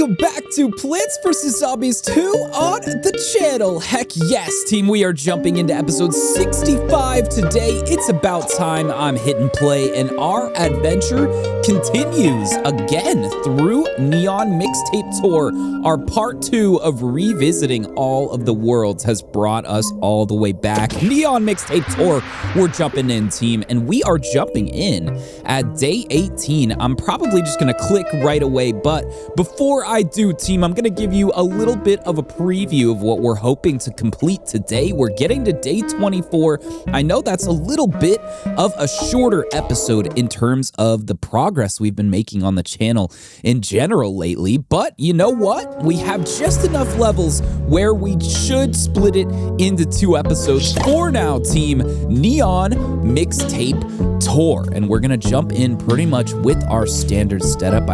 welcome back to Plants vs. Zombies 2 on the channel. Heck yes, team, we are jumping into episode 65 today. It's about time. I'm hitting play, and our adventure continues again through Neon Mixtape Tour. Our part 2 of revisiting all of the worlds has brought us all the way back. Neon Mixtape Tour, we're jumping in, team, and we are jumping in at day 18. I'm probably just gonna click right away, but before I do, team, I'm gonna give you a little bit of a preview of what we're hoping to complete today. We're getting to day 24. I know that's a little bit of a shorter episode in terms of the progress we've been making on the channel in general lately, but you know what? We have just enough levels where we should split it into 2 episodes. For now, team, Neon Mixtape Tour, and we're gonna jump in pretty much with our standard setup.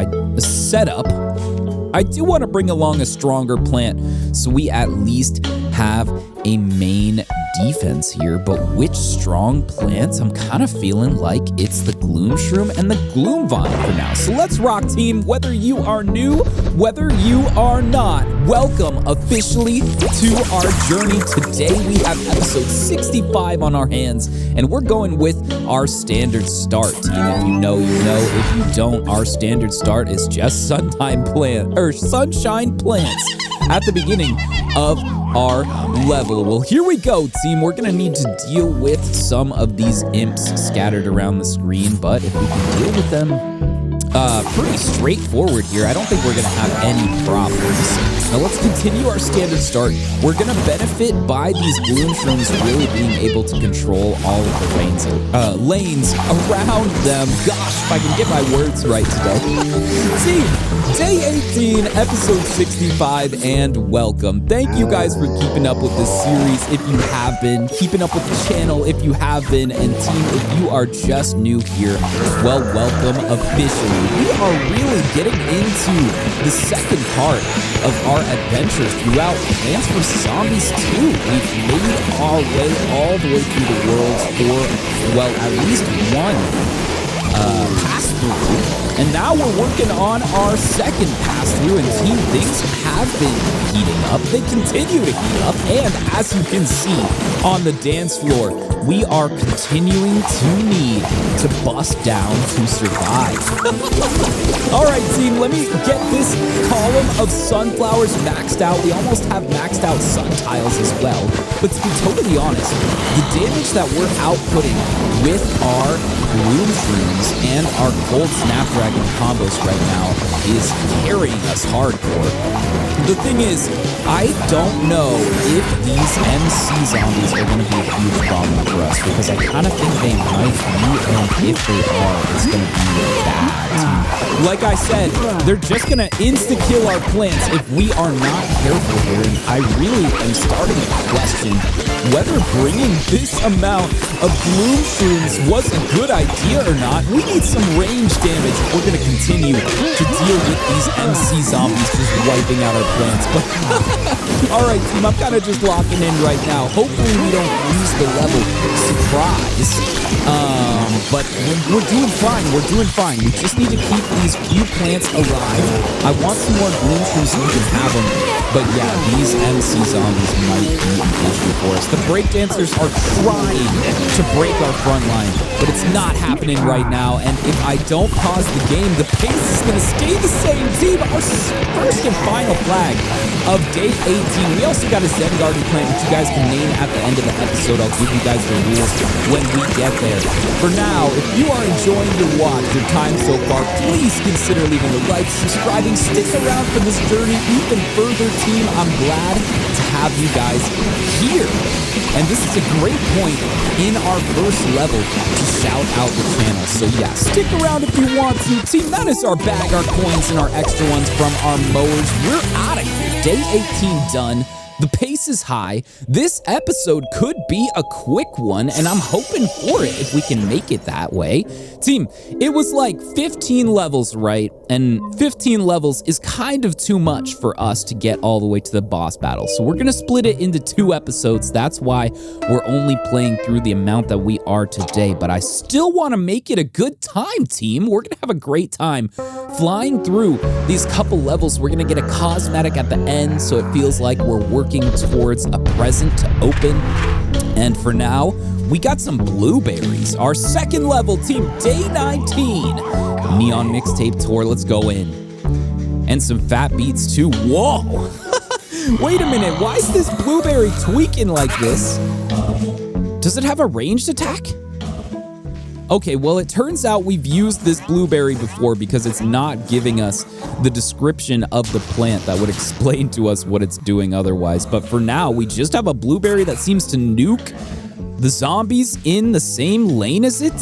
I do want to bring along a stronger plant so we at least have a main defense here, but which strong plants? I'm kind of feeling like it's the Gloom Shroom and the Gloom Vine for now. So let's rock, team. Whether you are new, whether you are not, welcome officially to our journey. Today we have episode 65 on our hands, and we're going with our standard start, team. If you know, you know. If you don't, our standard start is just sunshine plants at the beginning of our level. Well, here we go, team. We're gonna need to deal with some of these imps scattered around the screen, but if we can deal with them pretty straightforward here, I don't think we're gonna have any problems. Now let's continue our standard start. We're gonna benefit by these Gloom Shrooms really being able to control all of the lanes around them. Gosh, if I can get my words right today. Team, day 18, episode 65, and welcome. Thank you guys for keeping up with this series if you have been, keeping up with the channel if you have been, and team, if you are just new here, well, welcome officially. We are really getting into the second part of our adventures throughout Plants vs. Zombies 2. We've made our way all the way through the worlds for, well, at least one pass through, and now we're working on our second pass through, and team, things have been heating up. They continue to heat up, and as you can see on the dance floor, we are continuing to need to bust down to survive. All right, team, let me get this column of sunflowers maxed out. We almost have maxed out sun tiles as well, but to be totally honest, the damage that we're outputting with our Gloom Shrooms and our Cold Snapdragon combos right now is carrying us hardcore. The thing is, I don't know if these MC zombies are going to be a huge problem for us, because I kind of think they might be, and if they are, it's going to be bad. Like I said, they're just going to insta-kill our plants if we are not careful here, and I really am starting to question whether bringing this amount of Gloom Shrooms was a good idea or not. We need some range damage if we're going to continue to deal with these MC zombies just wiping out our plants. But alright, team, I'm kind of just locking in right now. Hopefully we don't lose the level. Surprise. But we're doing fine. We're doing fine. We just need to keep these few plants alive. I want some more Gloom Shrooms so we can have them. But yeah, these MC zombies might be an issue for us. The breakdancers are trying to break our front line, but it's not happening right now. And if I don't pause the game, the pace is going to stay the same. Team, our first and final flag of day 18. We also got a Zen Garden plant, which you guys can name at the end of the episode. I'll give you guys the rules when we get there. For now, if you are enjoying your watch, your time so far, please consider leaving a like, subscribing, stick around for this journey even further, team. I'm glad to have you guys here. And this is a great point in our first level to shout out the channel. So yeah, stick around if you want to. Team, that is our bag, our coins, and our extra ones from our mowers. We're out of here. Day 18 done. The pace is high. This episode could be a quick one, and I'm hoping for it if we can make it that way. Team, it was like 15 levels, right? And 15 levels is kind of too much for us to get all the way to the boss battle. So we're gonna split it into 2 episodes. That's why we're only playing through the amount that we are today. But I still wanna make it a good time, team. We're gonna have a great time flying through these couple levels. We're gonna get a cosmetic at the end, so it feels like we're working towards a present to open. And for now, we got some blueberries. Our second level, team, day 19. Neon Mixtape Tour, let's go in. And some fat beats too. Whoa! Wait a minute, why is this blueberry tweaking like this? Does it have a ranged attack? Okay, well, it turns out we've used this blueberry before because it's not giving us the description of the plant that would explain to us what it's doing otherwise. But for now, we just have a blueberry that seems to nuke the zombies in the same lane as it.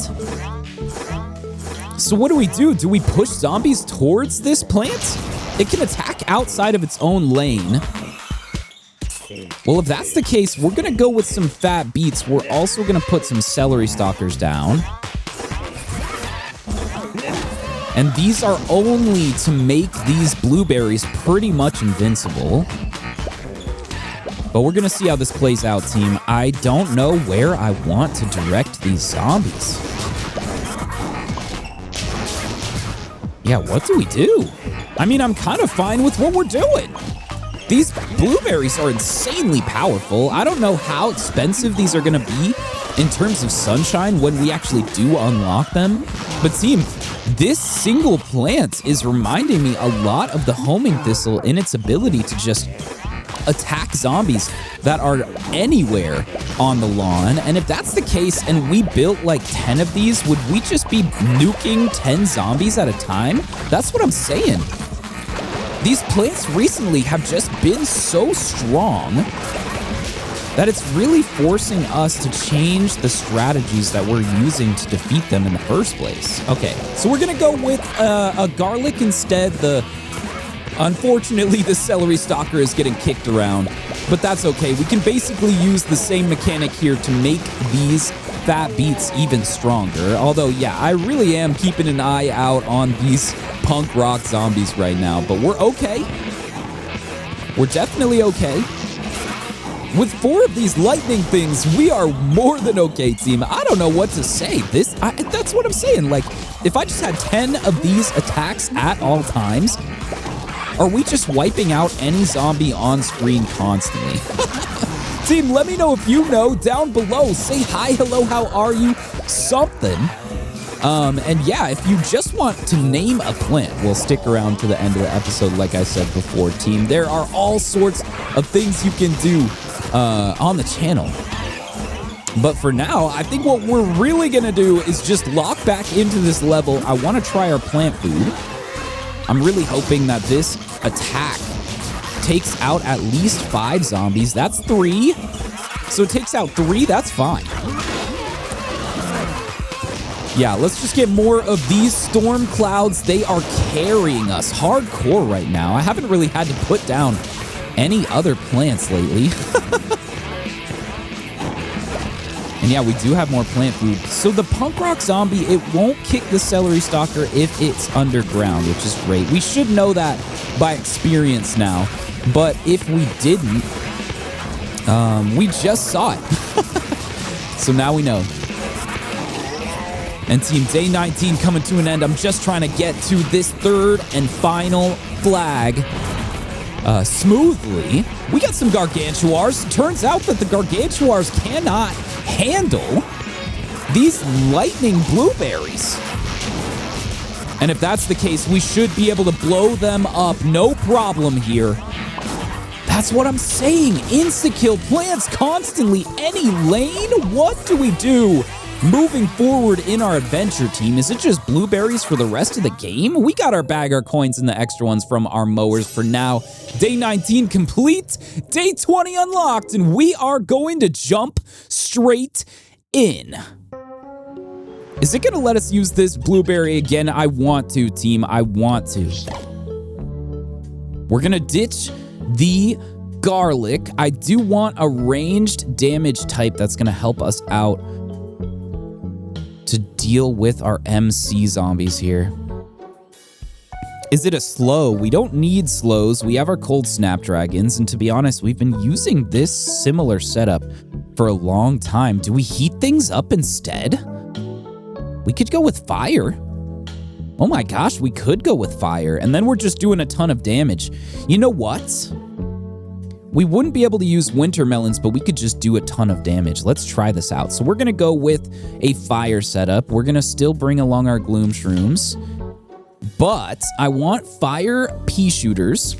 So what do? Do we push zombies towards this plant? It can attack outside of its own lane. Well, if that's the case, we're gonna go with some fat beets. We're also gonna put some celery stalkers down. And these are only to make these blueberries pretty much invincible. But we're gonna see how this plays out, team. I don't know where I want to direct these zombies. Yeah, what do we do? I mean, I'm kind of fine with what we're doing. These blueberries are insanely powerful. I don't know how expensive these are gonna be in terms of sunshine when we actually do unlock them. But team, this single plant is reminding me a lot of the homing thistle in its ability to just attack zombies that are anywhere on the lawn. And if that's the case and we built like 10 of these, would we just be nuking 10 zombies at a time? That's what I'm saying. These plants recently have just been so strong that it's really forcing us to change the strategies that we're using to defeat them in the first place. Okay, so we're gonna go with a garlic instead. Unfortunately, the celery stalker is getting kicked around, but that's okay. We can basically use the same mechanic here to make these fat beets even stronger. Although, yeah, I really am keeping an eye out on these punk rock zombies right now, but we're okay. We're definitely okay. With 4 of these lightning things, we are more than okay, team. I don't know what to say. That's what I'm saying. Like, if I just had 10 of these attacks at all times, are we just wiping out any zombie on screen constantly? Team, let me know if you know down below. Say hi, hello, how are you? Something. And yeah, if you just want to name a plant, we'll stick around to the end of the episode like I said before, team. There are all sorts of things you can do on the channel. But for now, I think what we're really gonna do is just lock back into this level. I wanna try our plant food. I'm really hoping that this attack takes out at least 5 zombies. That's 3. So it takes out 3, that's fine. Yeah, let's just get more of these storm clouds. They are carrying us hardcore right now. I haven't really had to put down any other plants lately. And yeah, we do have more plant food. So the punk rock zombie, it won't kick the celery stalker if it's underground, which is great. We should know that by experience now. But if we didn't, we just saw it. So now we know. And team, day 19 coming to an end. I'm just trying to get to this 3rd and final flag smoothly. We got some gargantuars. Turns out that the gargantuars cannot handle these lightning blueberries. And if that's the case, we should be able to blow them up. No problem here. That's what I'm saying. Insta-kill plants constantly. Any lane? What do we do? Moving forward in our adventure, team, is it just blueberries for the rest of the game? We got our bag, our coins, and the extra ones from our mowers for now. Day 19 complete, day 20 unlocked, and we are going to jump straight in. Is it gonna let us use this blueberry again? I want to, team, I want to. We're gonna ditch the garlic. I do want a ranged damage type that's going to help us out to deal with our MC zombies here. Is it a slow? We don't need slows. We have our cold snapdragons, and to be honest, we've been using this similar setup for a long time. Do we heat things up instead? We could go with fire. Oh my gosh, we could go with fire, and then we're just doing a ton of damage. You know what? We wouldn't be able to use winter melons, but we could just do a ton of damage. Let's try this out. So we're gonna go with a fire setup. We're gonna still bring along our gloom shrooms, but I want fire pea shooters,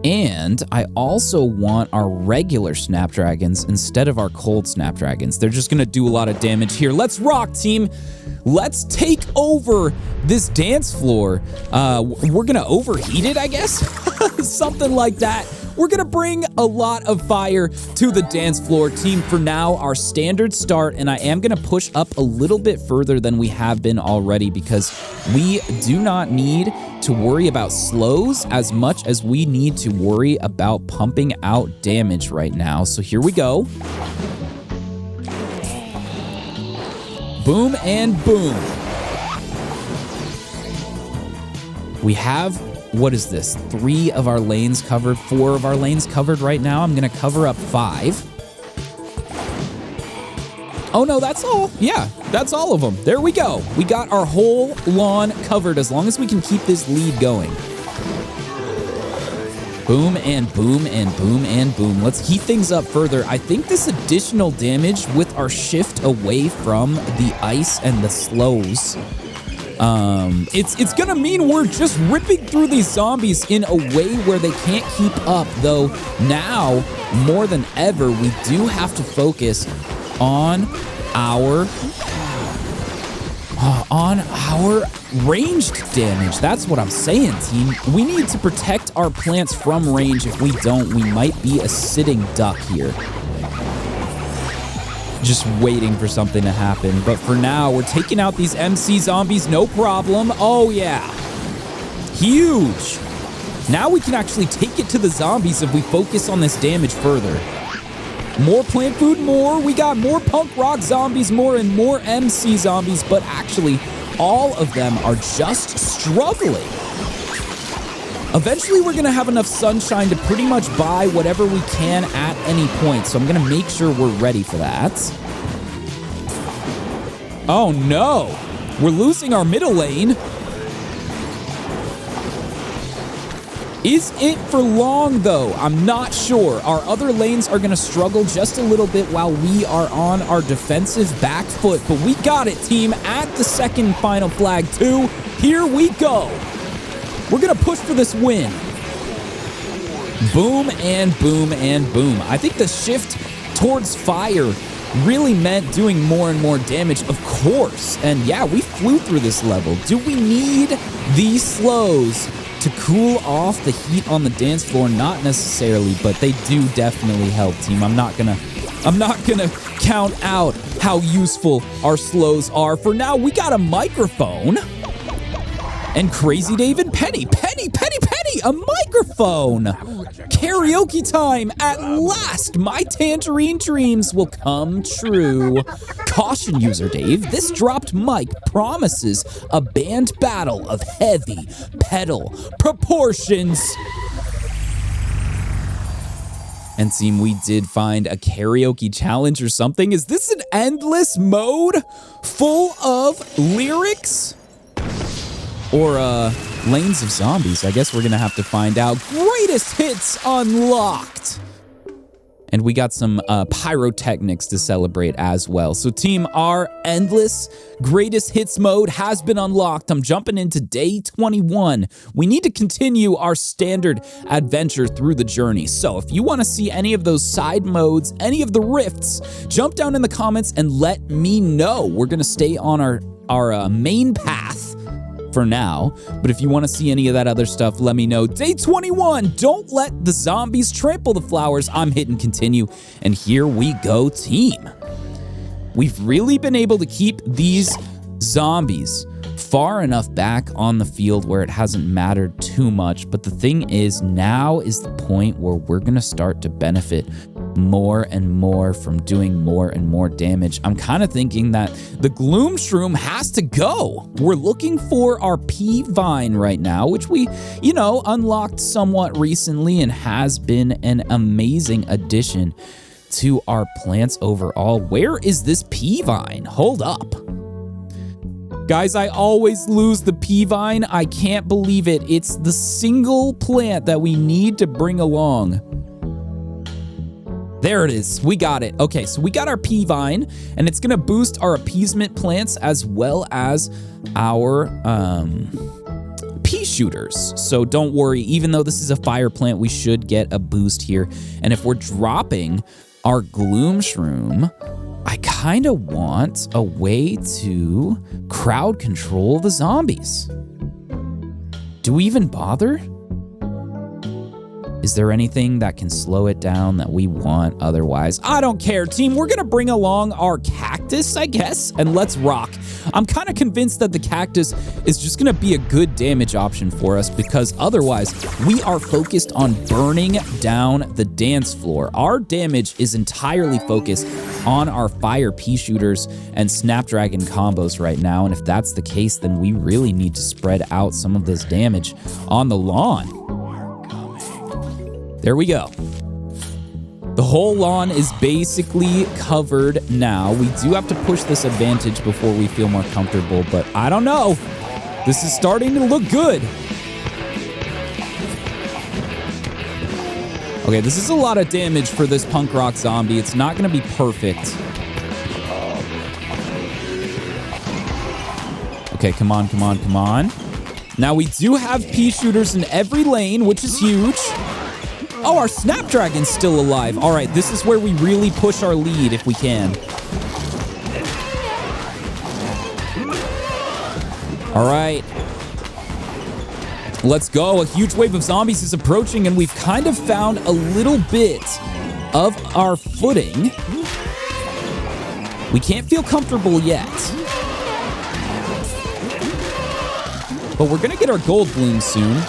and I also want our regular snapdragons instead of our cold snapdragons. They're just gonna do a lot of damage here. Let's rock, team. Let's take over this dance floor. We're gonna overheat it, I guess? Something like that. We're gonna bring a lot of fire to the dance floor, team. For now, our standard start, and I am gonna push up a little bit further than we have been already because we do not need to worry about slows as much as we need to worry about pumping out damage right now. So here we go. Boom and boom. We have, what is this? 3 of our lanes covered, 4 of our lanes covered right now. I'm gonna cover up 5. Oh no, that's all. Yeah, that's all of them. There we go. We got our whole lawn covered as long as we can keep this lead going. Boom and boom and boom and boom. Let's heat things up further. I think this additional damage with our shift away from the ice and the slows, it's gonna mean we're just ripping through these zombies in a way where they can't keep up, though now, more than ever, we do have to focus on our ranged damage. That's what I'm saying, team. We need to protect our plants from range. If we don't, we might be a sitting duck here, just waiting for something to happen. But for now, we're taking out these MC zombies, no problem. Oh yeah, huge. Now we can actually take it to the zombies if we focus on this damage further. More plant food, more. We got more punk rock zombies, more and more MC zombies, but actually all of them are just struggling. Eventually, we're gonna have enough sunshine to pretty much buy whatever we can at any point, so I'm gonna make sure we're ready for that. Oh no, we're losing our middle lane. Is it for long, though? I'm not sure. Our other lanes are going to struggle just a little bit while we are on our defensive back foot. But we got it, team, at the second final flag, too. Here we go. We're going to push for this win. Boom and boom and boom. I think the shift towards fire really meant doing more and more damage, of course. And yeah, we flew through this level. Do we need these slows to cool off the heat on the dance floor? Not necessarily, but they do definitely help, team. I'm not gonna count out how useful our slows are. For now, we got a microphone. And Crazy Dave and Penny, a microphone. Karaoke time at last. My tangerine dreams will come true. Caution, user Dave, this dropped mic promises a band battle of heavy pedal proportions. And team, we did find a karaoke challenge or something. Is this an endless mode full of lyrics? Or lanes of zombies? I guess we're gonna have to find out. Greatest hits unlocked. And we got some pyrotechnics to celebrate as well. So team, our endless greatest hits mode has been unlocked. I'm jumping into day 21. We need to continue our standard adventure through the journey. So if you want to see any of those side modes, any of the rifts, jump down in the comments and let me know. We're gonna stay on our main path for now, but if you want to see any of that other stuff, let me know. Day 21, don't let the zombies trample the flowers. I'm hitting continue, and here we go, team. We've really been able to keep these zombies far enough back on the field where it hasn't mattered too much. But the thing is, now is the point where we're going to start to benefit more and more from doing more and more damage. I'm kind of thinking that the Gloom Shroom has to go. We're looking for our P-Vine right now, which we, unlocked somewhat recently and has been an amazing addition to our plants overall. Where is this P-Vine? Hold up. Guys, I always lose the P-Vine. I can't believe it. It's the single plant that we need to bring along. There it is. We got it. Okay, so we got our P-Vine, and it's going to boost our appeasement plants as well as our pea shooters. So don't worry. Even though this is a fire plant, we should get a boost here. And if we're dropping our Gloom Shroom, I kind of want a way to crowd control the zombies. Do we even bother? Is there anything that can slow it down that we want otherwise? I don't care, team. We're going to bring along our cactus, I guess, and let's rock. I'm kind of convinced that the cactus is just going to be a good damage option for us because otherwise we are focused on burning down the dance floor. Our damage is entirely focused on our fire pea shooters and snapdragon combos right now. And if that's the case, then we really need to spread out some of this damage on the lawn. There we go. The whole lawn is basically covered now. We do have to push this advantage before we feel more comfortable, but I don't know. This is starting to look good. Okay, this is a lot of damage for this punk rock zombie. It's not going to be perfect. Okay, come on, come on, come on. Now we do have pea shooters in every lane, which is huge. Oh, our Snapdragon's still alive. All right, this is where we really push our lead if we can. All right. Let's go. A huge wave of zombies is approaching, and we've kind of found a little bit of our footing. We can't feel comfortable yet. But we're going to get our gold blooms soon.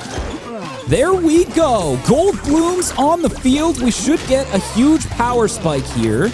There we go. Gold blooms on the field. We should get a huge power spike here.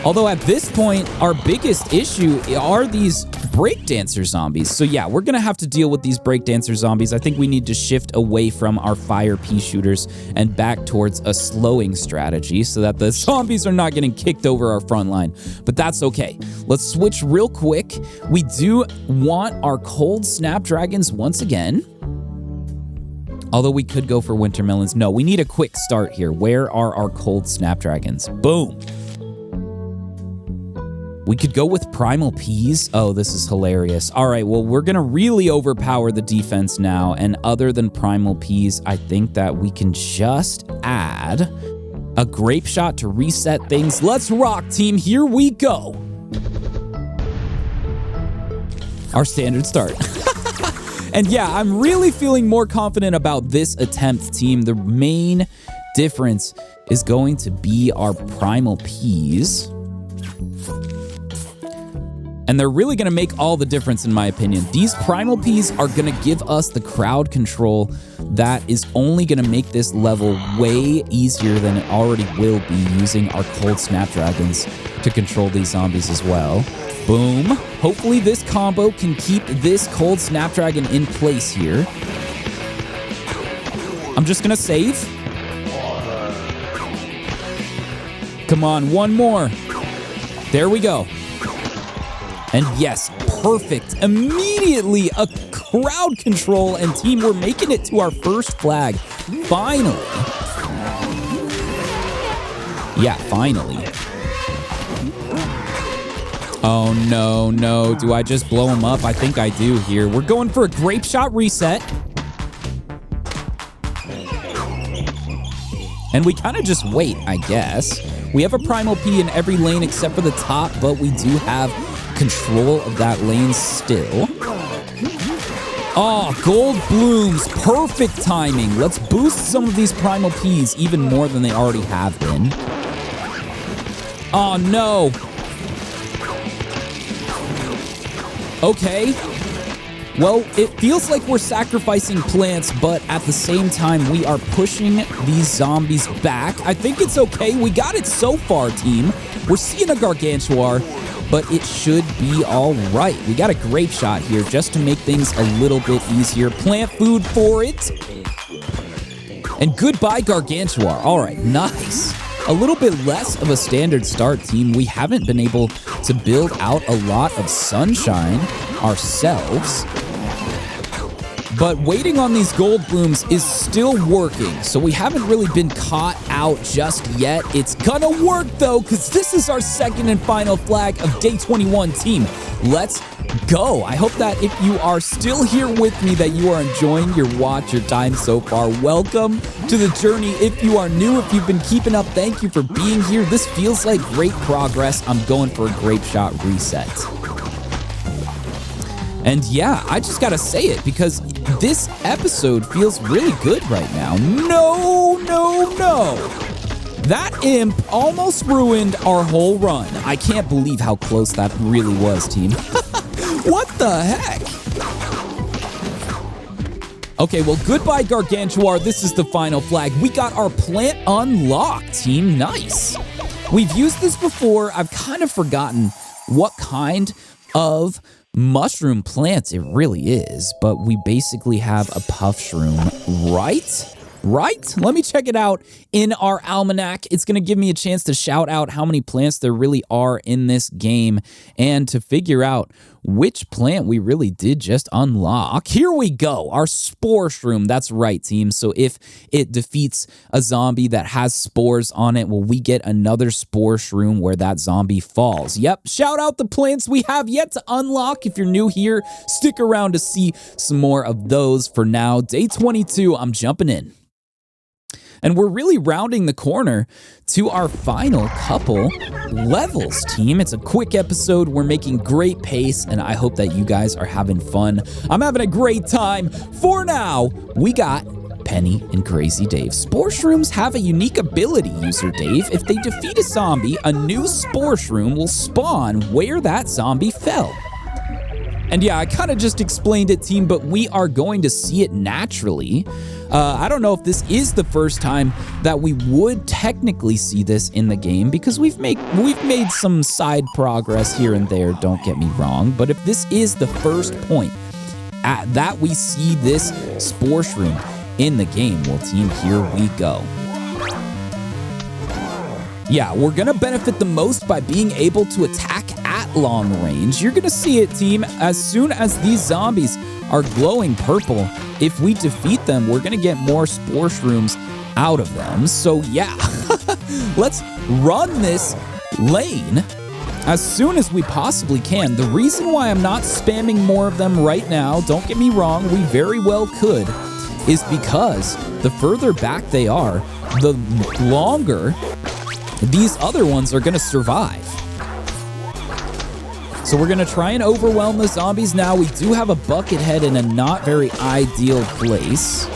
Although at this point, our biggest issue are these breakdancer zombies. So yeah, we're going to have to deal with these breakdancer zombies. I think we need to shift away from our fire pea shooters and back towards a slowing strategy so that the zombies are not getting kicked over our front line. But that's okay. Let's switch real quick. We do want our cold snapdragons once again. Although we could go for winter melons. No, we need a quick start here. Where are our cold snapdragons? Boom. We could go with primal peas. Oh, this is hilarious. All right, well, we're going to really overpower the defense now. And other than primal peas, I think that we can just add a grape shot to reset things. Let's rock, team. Here we go. Our standard start. And yeah, I'm really feeling more confident about this attempt, team. The main difference is going to be our primal peas. And they're really going to make all the difference, in my opinion. These primal peas are going to give us the crowd control that is only going to make this level way easier than it already will be using our cold snapdragons to control these zombies as well. Boom. Hopefully this combo can keep this cold snapdragon in place here. I'm just going to save. Come on, one more. There we go. And yes, perfect. Immediately a crowd control, and team, we're making it to our first flag. Finally. Yeah, finally. Oh, no, no. Do I just blow him up? I think I do here. We're going for a grape shot reset. And we kind of just wait, I guess. We have a primal pea in every lane except for the top, but we do have control of that lane still. Oh, gold blooms. Perfect timing. Let's boost some of these primal peas even more than they already have been. Oh, no. Okay. Well, it feels like we're sacrificing plants, but at the same time, we are pushing these zombies back. I think it's okay. We got it so far, team. We're seeing a Gargantuar, but it should be all right. We got a grape shot here just to make things a little bit easier. Plant food for it. And goodbye, Gargantuar. All right, nice. A little bit less of a standard start, team. We haven't been able to build out a lot of sunshine ourselves. But waiting on these gold blooms is still working, so we haven't really been caught out just yet. It's gonna work, though, because this is our second and final flag of Day 21, team. Let's go. I hope that if you are still here with me, that you are enjoying your watch, your time so far. Welcome to the journey. If you are new, if you've been keeping up, thank you for being here. This feels like great progress. I'm going for a grape shot reset. And yeah, I just gotta say it because this episode feels really good right now. No, no, no. That imp almost ruined our whole run. I can't believe how close that really was, team. What the heck? Okay, well, goodbye, Gargantuar. This is the final flag. We got our plant unlocked, team. Nice. We've used this before. I've kind of forgotten what kind of mushroom plants it really is, but we basically have a puff shroom, right? Right? Let me check it out in our almanac. It's going to give me a chance to shout out how many plants there really are in this game and to figure out which plant we really did just unlock. Here we go. Our spore shroom. That's right, team. So if it defeats a zombie that has spores on it, well, we get another spore shroom where that zombie falls. Yep. Shout out the plants we have yet to unlock. If you're new here, stick around to see some more of those. For now, Day 22, I'm jumping in. And we're really rounding the corner to our final couple levels, team. It's a quick episode. We're making great pace, and I hope that you guys are having fun. I'm having a great time. For now, we got Penny and Crazy Dave. Spore shrooms have a unique ability, User Dave. If they defeat a zombie, a new spore shroom will spawn where that zombie fell. And yeah, I kind of just explained it, team, but we are going to see it naturally. I don't know if this is the first time that we would technically see this in the game because we've made some side progress here and there, don't get me wrong. But if this is the first point that we see this spore shroom in the game, well, team, here we go. Yeah, we're gonna benefit the most by being able to attack at long range. You're gonna see it, team. As soon as these zombies are glowing purple, if we defeat them, we're gonna get more spore shrooms out of them. So yeah, let's run this lane as soon as we possibly can. The reason why I'm not spamming more of them right now, don't get me wrong, we very well could, is because the further back they are, the longer these other ones are gonna survive. So we're gonna try and overwhelm the zombies now. We do have a bucket head in a not very ideal place.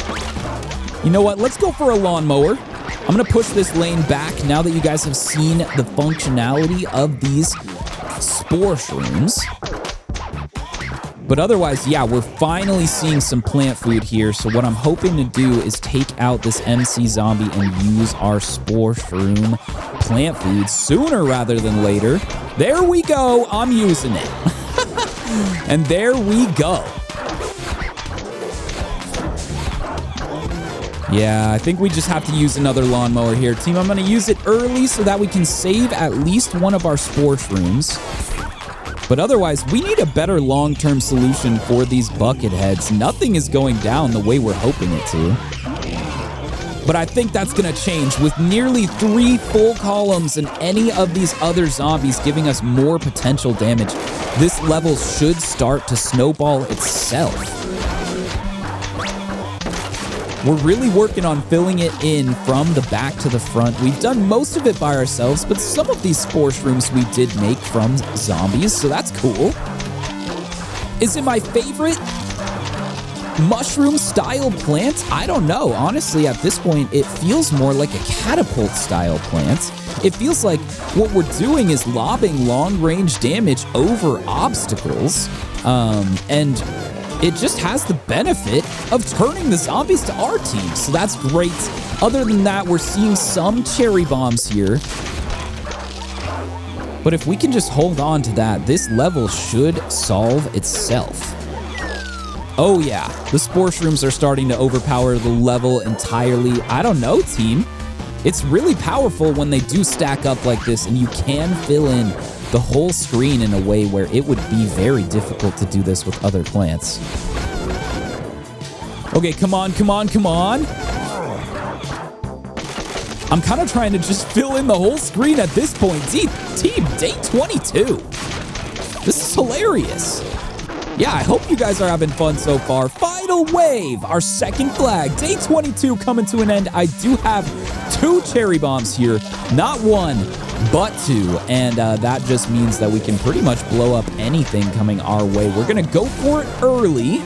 You know what? Let's go for a lawnmower. I'm gonna push this lane back now that you guys have seen the functionality of these spore shrooms. But otherwise, yeah, we're finally seeing some plant food here. So what I'm hoping to do is take out this MC zombie and use our spore shroom plant food sooner rather than later. There we go. I'm using it. And there we go. Yeah, I think we just have to use another lawnmower here, team. I'm going to use it early so that we can save at least one of our spore shrooms. But otherwise, we need a better long-term solution for these bucket heads. Nothing is going down the way we're hoping it to. But I think that's going to change with nearly 3 full columns and any of these other zombies giving us more potential damage. This level should start to snowball itself. We're really working on filling it in from the back to the front. We've done most of it by ourselves, but some of these spore shrooms we did make from zombies, so that's cool. Is it my favorite mushroom-style plant? I don't know. Honestly, at this point, it feels more like a catapult-style plant. It feels like what we're doing is lobbing long-range damage over obstacles. And it just has the benefit of turning the zombies to our team, so that's great. Other than that, we're seeing some cherry bombs here. But if we can just hold on to that, this level should solve itself. Oh yeah, the spore shrooms are starting to overpower the level entirely. I don't know, team. It's really powerful when they do stack up like this, and you can fill in the whole screen in a way where it would be very difficult to do this with other plants. Okay, come on, come on, come on. I'm kind of trying to just fill in the whole screen at this point. Team, day 22. This is hilarious. Yeah, I hope you guys are having fun so far. Final wave, our second flag. Day 22 coming to an end. I do have 2 cherry bombs here. Not 1, but 2. And that just means that we can pretty much blow up anything coming our way. We're going to go for it early.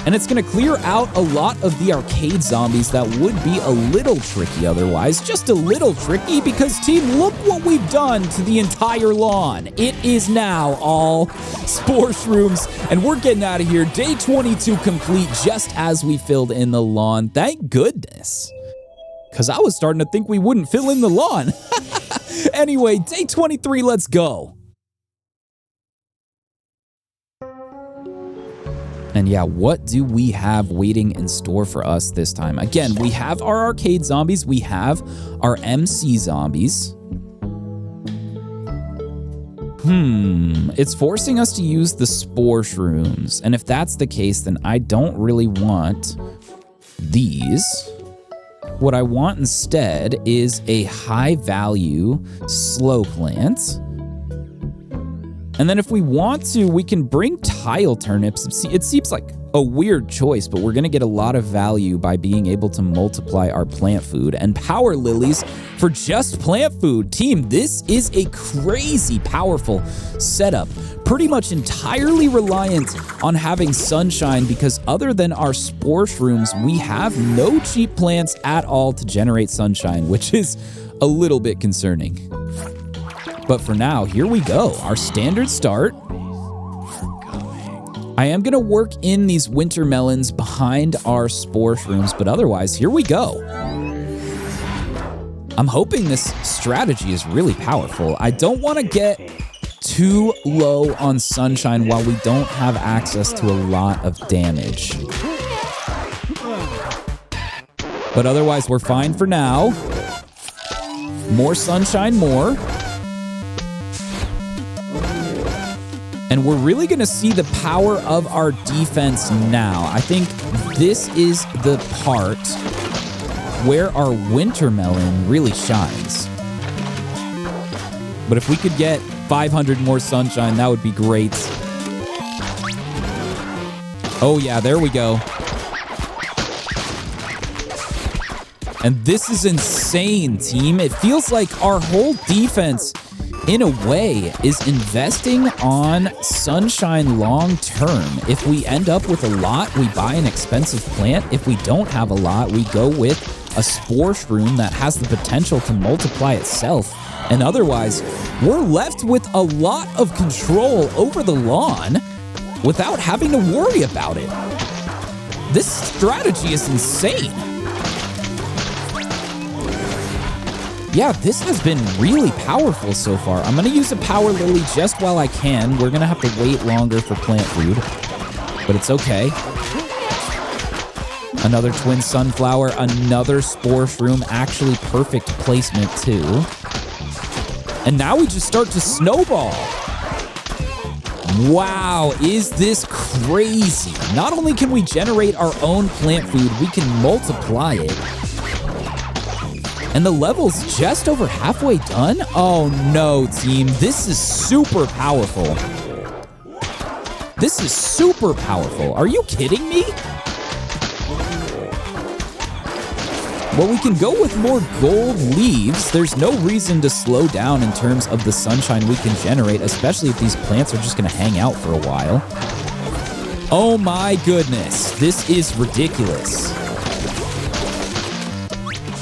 And it's going to clear out a lot of the arcade zombies that would be a little tricky otherwise. Just a little tricky because, team, look what we've done to the entire lawn. It is now all spore shrooms, and we're getting out of here. Day 22 complete just as we filled in the lawn. Thank goodness. Because I was starting to think we wouldn't fill in the lawn. Anyway, day 23, let's go. And yeah, what do we have waiting in store for us this time? Again, we have our arcade zombies. We have our MC zombies. It's forcing us to use the spore shrooms. And if that's the case, then I don't really want these. What I want instead is a high value slow plant. And then if we want to, we can bring tile turnips. It seems like a weird choice, but we're going to get a lot of value by being able to multiply our plant food. And power lilies for just plant food. Team, this is a crazy powerful setup. Pretty much entirely reliant on having sunshine because other than our spore shrooms, we have no cheap plants at all to generate sunshine, which is a little bit concerning. But for now, here we go. Our standard start. I am going to work in these winter melons behind our spore shrooms, but otherwise, here we go. I'm hoping this strategy is really powerful. I don't want to get too low on sunshine while we don't have access to a lot of damage. But otherwise, we're fine for now. More sunshine, more. And we're really going to see the power of our defense now. I think this is the part where our winter melon really shines. But if we could get 500 more sunshine, that would be great. Oh yeah, there we go. And this is insane, team. It feels like our whole defense, in a way, is investing on sunshine long term. If we end up with a lot, we buy an expensive plant. If we don't have a lot, we go with a spore shroom that has the potential to multiply itself. And otherwise, we're left with a lot of control over the lawn without having to worry about it. This strategy is insane. Yeah, this has been really powerful so far. I'm going to use a power lily just while I can. We're going to have to wait longer for plant food, but it's okay. Another twin sunflower, another spore shroom, actually perfect placement too. And now we just start to snowball. Wow, is this crazy? Not only can we generate our own plant food, we can multiply it. And the level's just over halfway done? Oh no, team. This is super powerful. This is super powerful. Are you kidding me? Well, we can go with more gold leaves. There's no reason to slow down in terms of the sunshine we can generate, especially if these plants are just going to hang out for a while. Oh my goodness. This is ridiculous.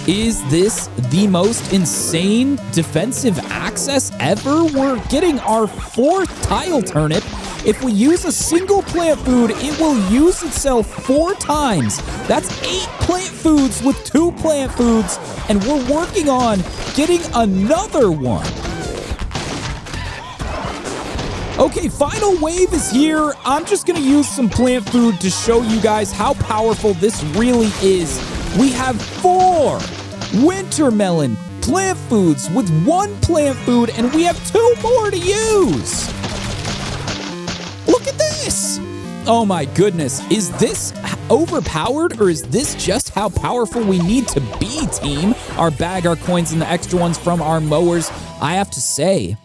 Is this the most insane defensive access ever? We're getting our 4th tile turnip If we use a single plant food, it will use itself 4 times. That's 8 plant foods with 2 plant foods, and we're working on getting another one. Okay, final wave is here. I'm just gonna use some plant food to show you guys how powerful this really is. We have 4 winter melon plant foods with 1 plant food, and we have 2 more to use. Look at this. Oh my goodness. Is this overpowered, or is this just how powerful we need to be, team? Our bag, our coins, and the extra ones from our mowers. I have to say,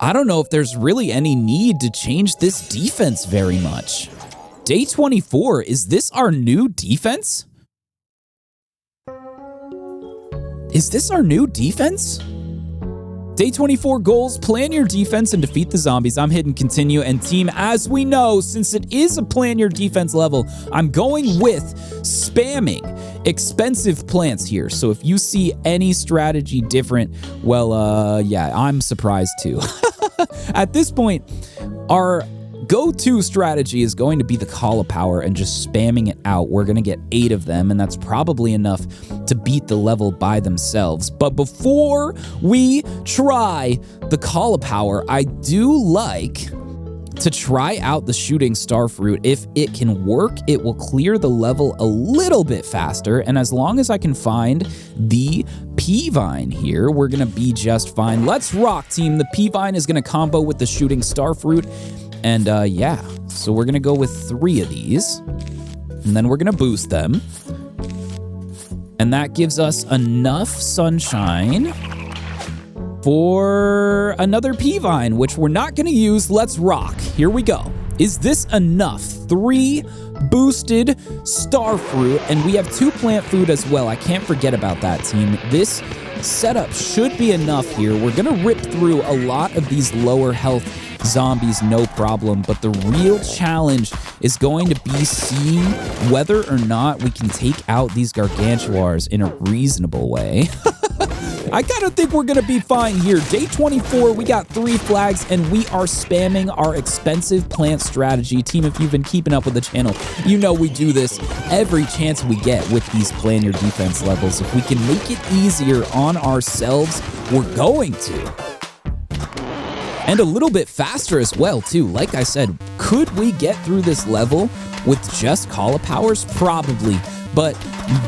I don't know if there's really any need to change this defense very much. Day 24, is this our new defense? Is this our new defense? Day 24 goals, plan your defense and defeat the zombies. I'm hitting continue, and team, as we know, since it is a plan your defense level, I'm going with spamming expensive plants here. So if you see any strategy different, well, yeah, I'm surprised too. At this point, our go-to strategy is going to be the cauliflower and just spamming it out. We're going to get 8 of them, and that's probably enough to beat the level by themselves. But before we try the cauliflower, I do like to try out the shooting star fruit. If it can work, it will clear the level a little bit faster, and as long as I can find the P-Vine here, we're gonna be just fine. Let's rock, team. The P-Vine is gonna combo with the shooting star fruit, and yeah, so we're gonna go with 3 of these, and then we're gonna boost them, and that gives us enough sunshine for another P-Vine, which we're not gonna use. Let's rock. Here we go. Is this enough? 3 boosted star fruit, and we have 2 plant food as well. I can't forget about that, team. This setup should be enough here. We're gonna rip through a lot of these lower health zombies, no problem, but the real challenge is going to be seeing whether or not we can take out these gargantuars in a reasonable way. I kind of think we're going to be fine here. Day 24, we got 3 flags, and we are spamming our expensive plant strategy. Team, if you've been keeping up with the channel, you know we do this every chance we get with these plan your defense levels. If we can make it easier on ourselves, we're going to. And a little bit faster as well, too. Like I said, could we get through this level with just cauliflowers? Probably. But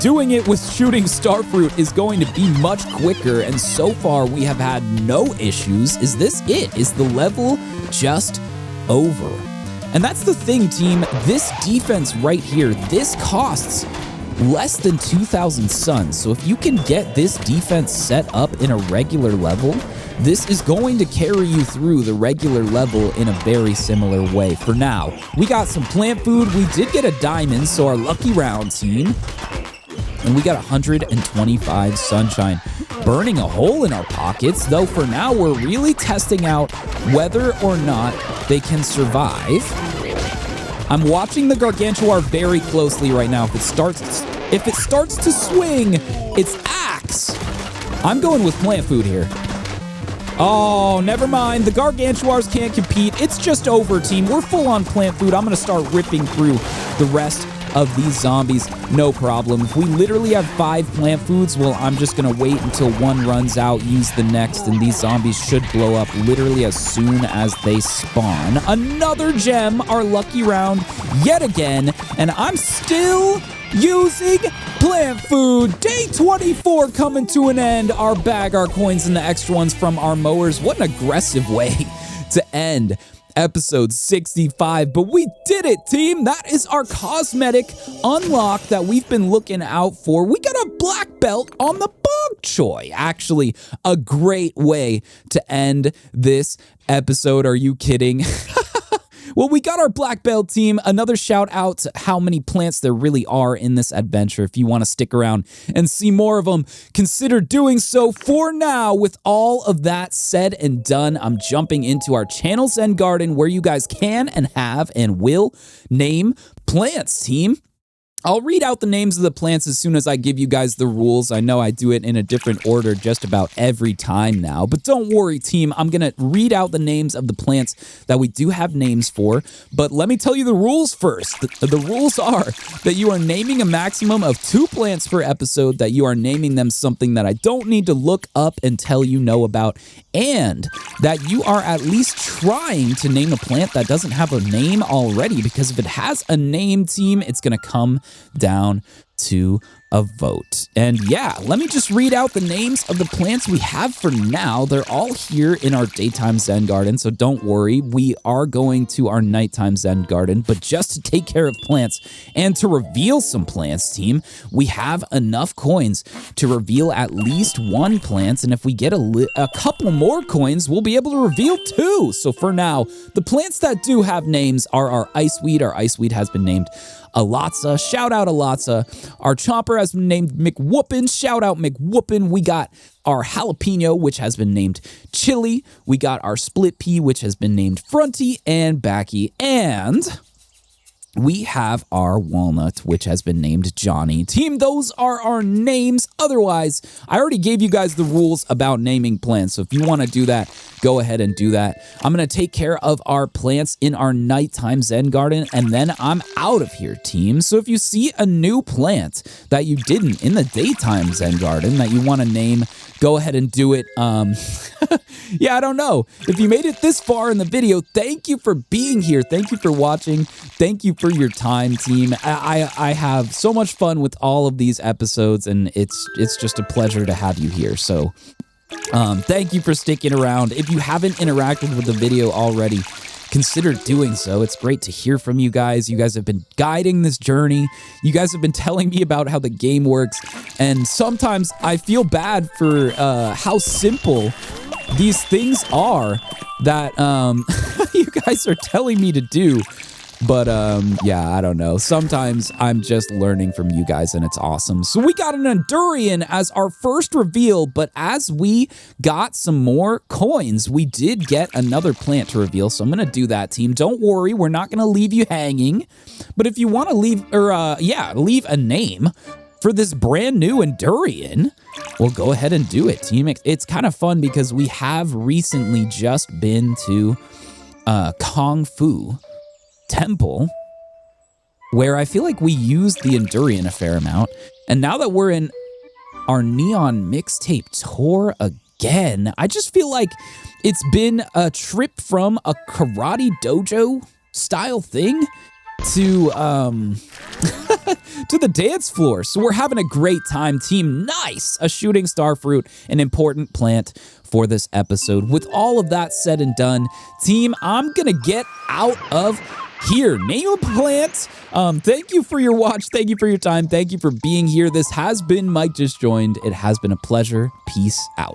doing it with shooting starfruit is going to be much quicker, and so far we have had no issues. Is this it? Is the level just over? And that's the thing, team. This defense right here, this costs less than 2,000 suns. So if you can get this defense set up in a regular level, this is going to carry you through the regular level in a very similar way. For now, we got some plant food. We did get a diamond, so our lucky round, team. And we got 125 sunshine, burning a hole in our pockets. Though for now, we're really testing out whether or not they can survive. I'm watching the Gargantuar very closely right now. If it starts to swing, it's axe. I'm going with plant food here. Oh, never mind. The Gargantuars can't compete. It's just over, team. We're full on plant food. I'm going to start ripping through the rest of these zombies. No problem. If we literally have 5 plant foods, well, I'm just going to wait until one runs out, use the next, and these zombies should blow up literally as soon as they spawn. Another gem, our lucky round, yet again, and I'm still using plant food. Day 24 coming to an end. Our bag, our coins, and the extra ones from our mowers. What an aggressive way to end episode 65, but we did it, team. That is our cosmetic unlock that we've been looking out for. We got a black belt on the bok choy. Actually, a great way to end this episode. Are you kidding? Well, we got our black belt, team. Another shout out to how many plants there really are in this adventure. If you want to stick around and see more of them, consider doing so. For now, with all of that said and done, I'm jumping into our Channel's End Garden where you guys can and have and will name plants, team. I'll read out the names of the plants as soon as I give you guys the rules. I know I do it in a different order just about every time now, but don't worry, team. I'm going to read out the names of the plants that we do have names for, but let me tell you the rules first. The rules are that you are naming a maximum of 2 plants per episode, that you are naming them something that I don't need to look up and tell you know about, and that you are at least trying to name a plant that doesn't have a name already, because if it has a name, team, it's going to come down to a vote. And yeah, let me just read out the names of the plants we have for now. They're all here in our daytime Zen garden, so don't worry. We are going to our nighttime Zen garden, but just to take care of plants and to reveal some plants, team, we have enough coins to reveal at least 1 plant, and if we get a couple more coins, we'll be able to reveal 2. So for now, the plants that do have names are our iceweed. Our iceweed has been named Alatsa. Shout out Alatsa. Our chomper has been named McWhoopin. Shout out McWhoopin. We got our jalapeno, which has been named Chili. We got our split pea, which has been named Fronty and Backy. And we have our walnut, which has been named Johnny. Team, those are our names. Otherwise, I already gave you guys the rules about naming plants, so if you want to do that, go ahead and do that. I'm going to take care of our plants in our nighttime Zen garden, and then I'm out of here, team. So if you see a new plant that you didn't in the daytime Zen garden that you want to name, go ahead and do it. Yeah, I don't know. If you made it this far in the video, thank you for being here. Thank you for watching. Thank you for your time, team. I have so much fun with all of these episodes, and it's just a pleasure to have you here. So thank you for sticking around. If you haven't interacted with the video already, consider doing so. It's great to hear from you guys. You guys have been guiding this journey. You guys have been telling me about how the game works, and sometimes I feel bad for how simple these things are that you guys are telling me to do. But yeah, I don't know. Sometimes I'm just learning from you guys, and it's awesome. So we got an Endurian as our first reveal, but as we got some more coins, we did get another plant to reveal. So I'm going to do that, team. Don't worry, we're not going to leave you hanging. But if you want to leave, or leave a name for this brand new Endurian, well, go ahead and do it, team. It's kind of fun because we have recently just been to Kung Fu Temple, where I feel like we used the Endurian a fair amount. And now that we're in our Neon Mixtape tour again, I just feel like it's been a trip from a karate dojo style thing to to the dance floor. So we're having a great time, team. Nice! A shooting star fruit, an important plant for this episode. With all of that said and done, team, I'm gonna get out of here. Name a plant. Thank you for your watch. Thank you for your time. Thank you for being here. This has been Mike Just Joined. It has been a pleasure. Peace out.